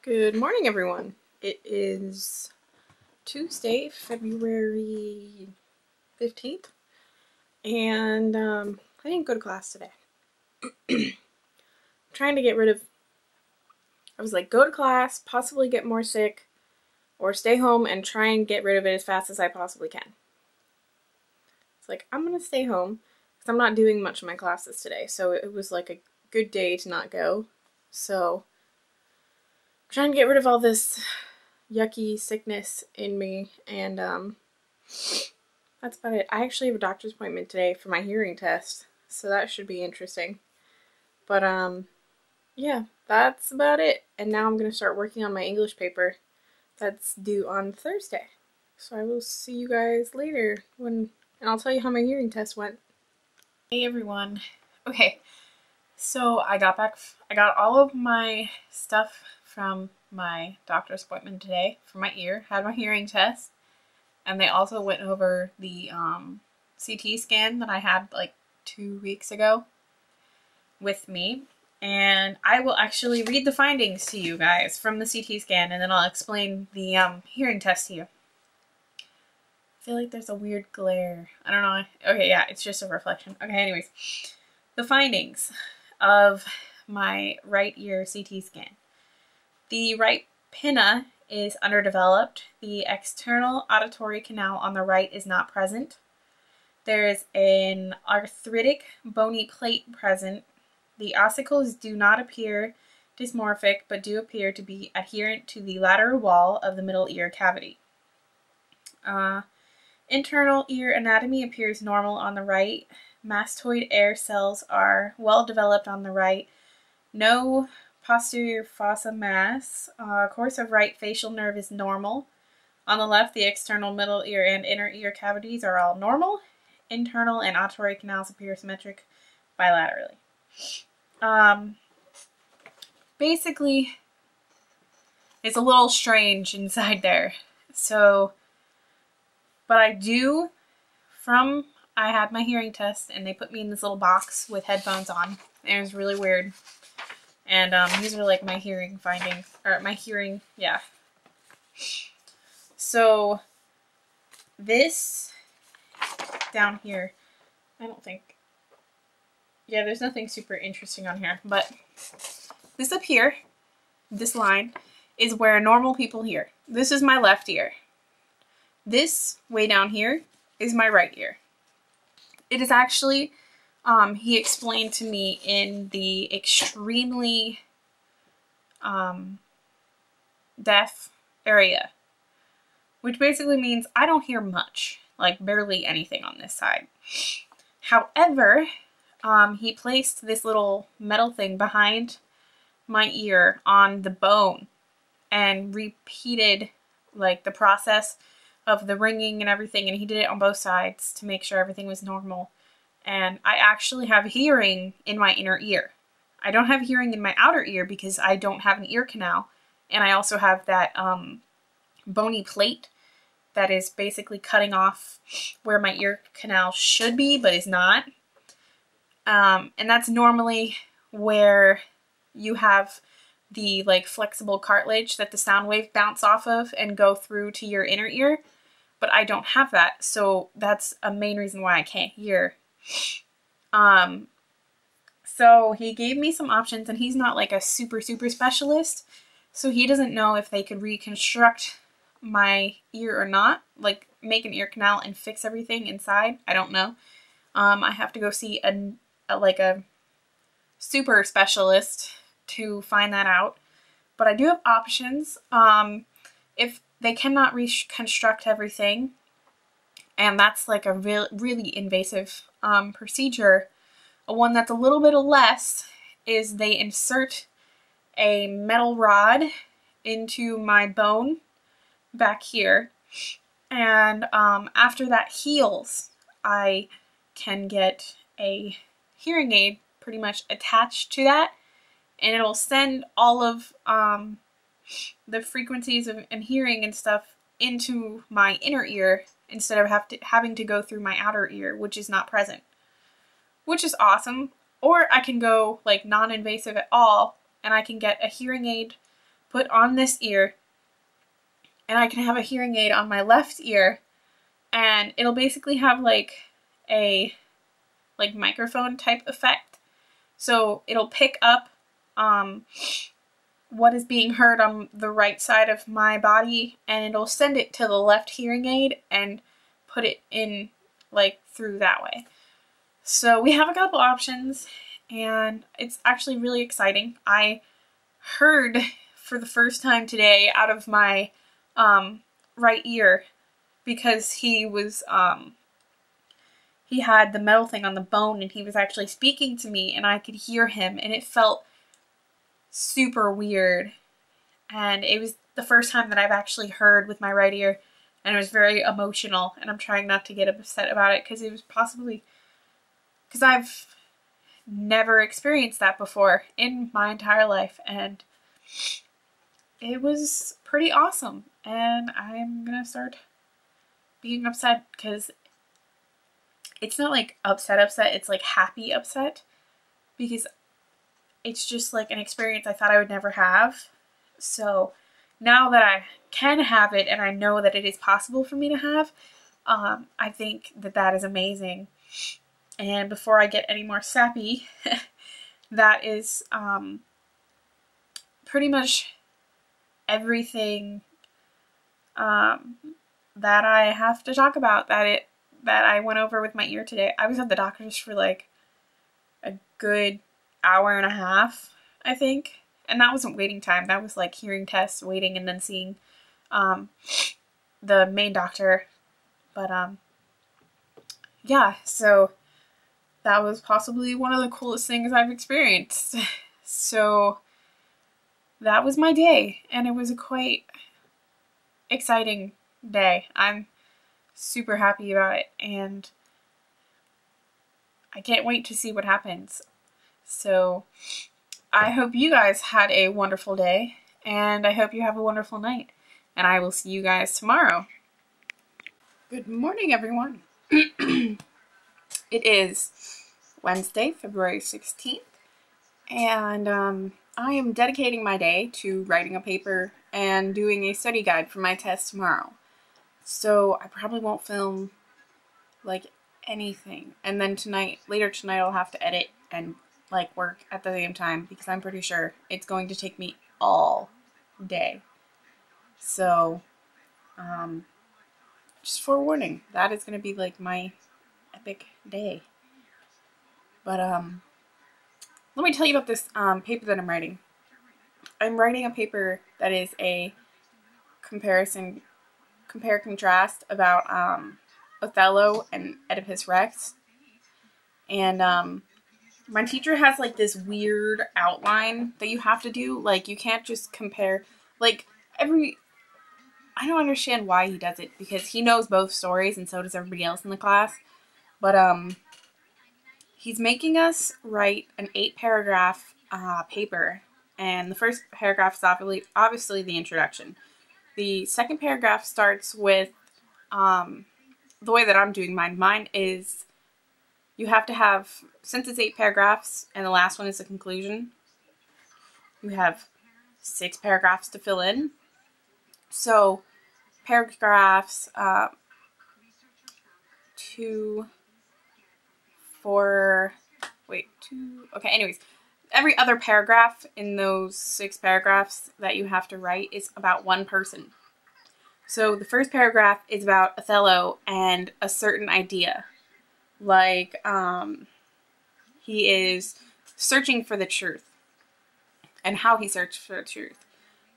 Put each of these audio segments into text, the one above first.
Good morning, everyone. It is Tuesday, February 15th, and I didn't go to class today. I'm trying to get rid of, I was like, go to class, possibly get more sick, or stay home and try and get rid of it as fast as I possibly can. It's like, I'm gonna stay home because I'm not doing much in my classes today, so it was like a good day to not go. So, I'm trying to get rid of all this yucky sickness in me, and that's about it. I actually have a doctor's appointment today for my hearing test, so that should be interesting. But yeah, that's about it. And now I'm gonna start working on my English paper that's due on Thursday. So I will see you guys later and I'll tell you how my hearing test went. Hey everyone. Okay, so I got all of my stuff from my doctor's appointment today for my ear, had my hearing test, and they also went over the CT scan that I had like 2 weeks ago with me. And I will actually read the findings to you guys from the CT scan, and then I'll explain the hearing test to you. I feel like there's a weird glare. I don't know. Okay, yeah, it's just a reflection. Okay, anyways. The findings of my right ear CT scan. The right pinna is underdeveloped. The external auditory canal on the right is not present. There is an arthritic bony plate present. The ossicles do not appear dysmorphic, but do appear to be adherent to the lateral wall of the middle ear cavity. Internal ear anatomy appears normal on the right. Mastoid air cells are well developed on the right. No posterior fossa mass. Course of right facial nerve is normal. On the left, the external middle ear and inner ear cavities are all normal. Internal and auditory canals appear symmetric bilaterally. Basically, it's a little strange inside there. So, but I had my hearing test and they put me in this little box with headphones on. And it was really weird. And these are like my hearing findings, or my hearing, yeah. So, this down here, I don't think, yeah, there's nothing super interesting on here, but this up here, this line, is where normal people hear. This is my left ear. This way down here is my right ear. It is actually, he explained to me in the extremely deaf area, which basically means I don't hear much, like barely anything on this side. However, he placed this little metal thing behind my ear on the bone and repeated like the process of the ringing and everything, and he did it on both sides to make sure everything was normal. And I actually have hearing in my inner ear. I don't have hearing in my outer ear because I don't have an ear canal, and I also have that bony plate that is basically cutting off where my ear canal should be but is not. And that's normally where you have the like flexible cartilage that the sound waves bounce off of and go through to your inner ear, but I don't have that, so that's a main reason why I can't hear. So he gave me some options, and he's not like a super specialist, so he doesn't know if they could reconstruct my ear or not, like make an ear canal and fix everything inside. I don't know. I have to go see a super specialist to find that out, but I do have options. If they cannot reconstruct everything, and that's like a really invasive procedure, one that's a little bit less is they insert a metal rod into my bone back here, and after that heals, I can get a hearing aid pretty much attached to that, and it'll send all of the frequencies and hearing and stuff into my inner ear instead of having to go through my outer ear, which is not present, which is awesome. Or I can go like non-invasive at all, and I can get a hearing aid put on this ear, and I can have a hearing aid on my left ear, and it'll basically have like a microphone type effect. So it'll pick up what is being heard on the right side of my body, and it'll send it to the left hearing aid and put it in like through that way. So we have a couple options, and it's actually really exciting. I heard for the first time today out of my right ear, because he had the metal thing on the bone, and he was actually speaking to me, and I could hear him, and it felt super weird. And it was the first time that I've actually heard with my right ear, and it was very emotional, and I'm trying not to get upset about it because it was possibly because I've never experienced that before in my entire life, and it was pretty awesome. And I'm gonna start being upset because it's not like upset, it's like happy upset, because it's just like an experience I thought I would never have. So now that I can have it and I know that it is possible for me to have, I think that that is amazing. And before I get any more sappy, that is pretty much everything that I have to talk about that I went over with my ear today. I was at the doctor's for like a good hour and a half, I think. And that wasn't waiting time. That was like hearing tests, waiting, and then seeing the main doctor. But yeah, so that was possibly one of the coolest things I've experienced. So that was my day, and it was a quite exciting day. I'm super happy about it, and I can't wait to see what happens. So I hope you guys had a wonderful day, and I hope you have a wonderful night, and I will see you guys tomorrow. Good morning, everyone. It is Wednesday, February 16th, and I am dedicating my day to writing a paper and doing a study guide for my test tomorrow. So I probably won't film like anything, and then later tonight I'll have to edit and like work at the same time, because I'm pretty sure it's going to take me all day. So just forewarning, that is going to be like my epic day. But let me tell you about this paper that I'm writing. I'm writing a paper that is a compare-contrast about Othello and Oedipus Rex. And my teacher has like this weird outline that you have to do. Like, you can't just compare, like, I don't understand why he does it, because he knows both stories and so does everybody else in the class. But he's making us write an 8-paragraph paper, and the first paragraph is obviously the introduction. The second paragraph starts with the way that I'm doing mine. Mine is, you have to have, since it's 8 paragraphs and the last one is the conclusion, you have 6 paragraphs to fill in. So paragraphs 2, 4, okay, anyways, every other paragraph in those 6 paragraphs that you have to write is about one person. So the first paragraph is about Othello and a certain idea. Like, he is searching for the truth and how he searched for the truth.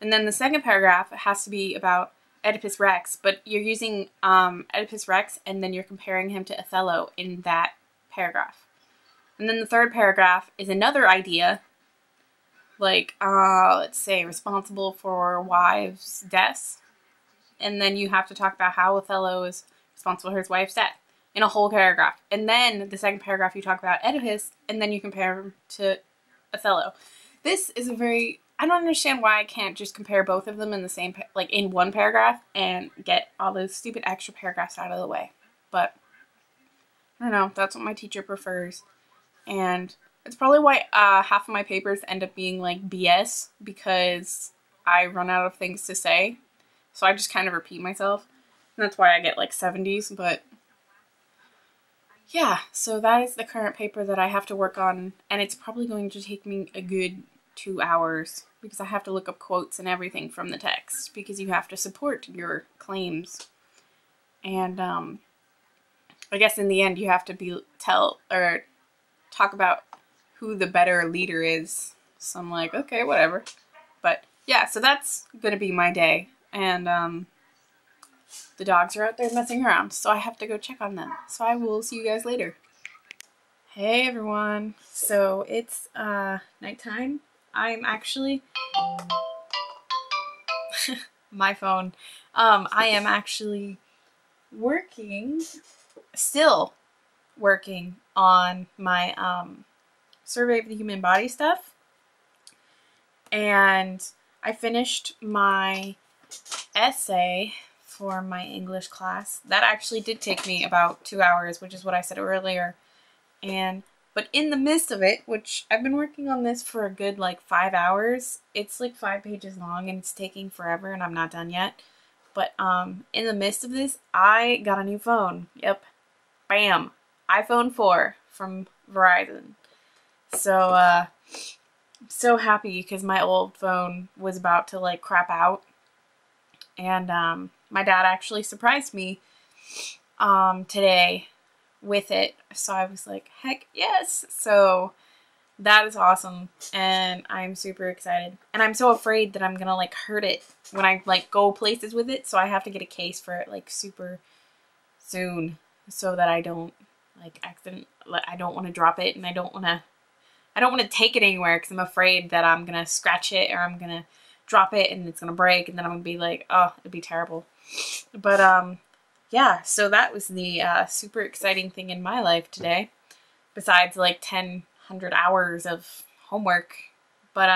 And then the second paragraph has to be about Oedipus Rex, but you're using Oedipus Rex and then you're comparing him to Othello in that paragraph. And then the third paragraph is another idea, like, let's say, responsible for wives' deaths. And then you have to talk about how Othello is responsible for his wife's death in a whole paragraph. And then the second paragraph you talk about Oedipus, and then you compare him to Othello. This is I don't understand why I can't just compare both of them in the same, like, in one paragraph and get all those stupid extra paragraphs out of the way. But I don't know, that's what my teacher prefers. And it's probably why half of my papers end up being like BS, because I run out of things to say. So I just kind of repeat myself. And that's why I get like 70s. But yeah, so that is the current paper that I have to work on. And it's probably going to take me a good 2 hours because I have to look up quotes and everything from the text because you have to support your claims. And I guess in the end you have to talk about who the better leader is. So I'm like, okay, whatever. But yeah, so that's gonna be my day. And the dogs are out there messing around, so I have to go check on them. So I will see you guys later. Hey everyone. So it's nighttime. I'm actually my phone. I am actually still working on my survey of the human body stuff. And I finished my essay for my English class. That actually did take me about 2 hours, which is what I said earlier. But in the midst of it, which I've been working on this for a good like 5 hours, it's like 5 pages long and it's taking forever and I'm not done yet. But in the midst of this, I got a new phone. Yep. Bam. iPhone 4 from Verizon. So I'm so happy because my old phone was about to like crap out. And my dad actually surprised me today with it. So I was like, heck yes. So that is awesome. And I'm super excited. And I'm so afraid that I'm going to like hurt it when I like go places with it. So I have to get a case for it like super soon so that I don't like I don't want to drop it and I don't want to take it anywhere because I'm afraid that I'm going to scratch it or I'm going to drop it and it's going to break and then I'm going to be like, oh, it'd be terrible. But yeah, so that was the super exciting thing in my life today, besides like 100 hours of homework. But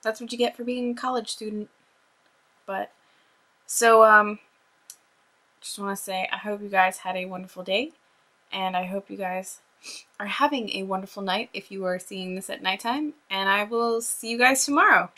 that's what you get for being a college student. But so just want to say I hope you guys had a wonderful day, and I hope you guys are having a wonderful night if you are seeing this at nighttime, and I will see you guys tomorrow.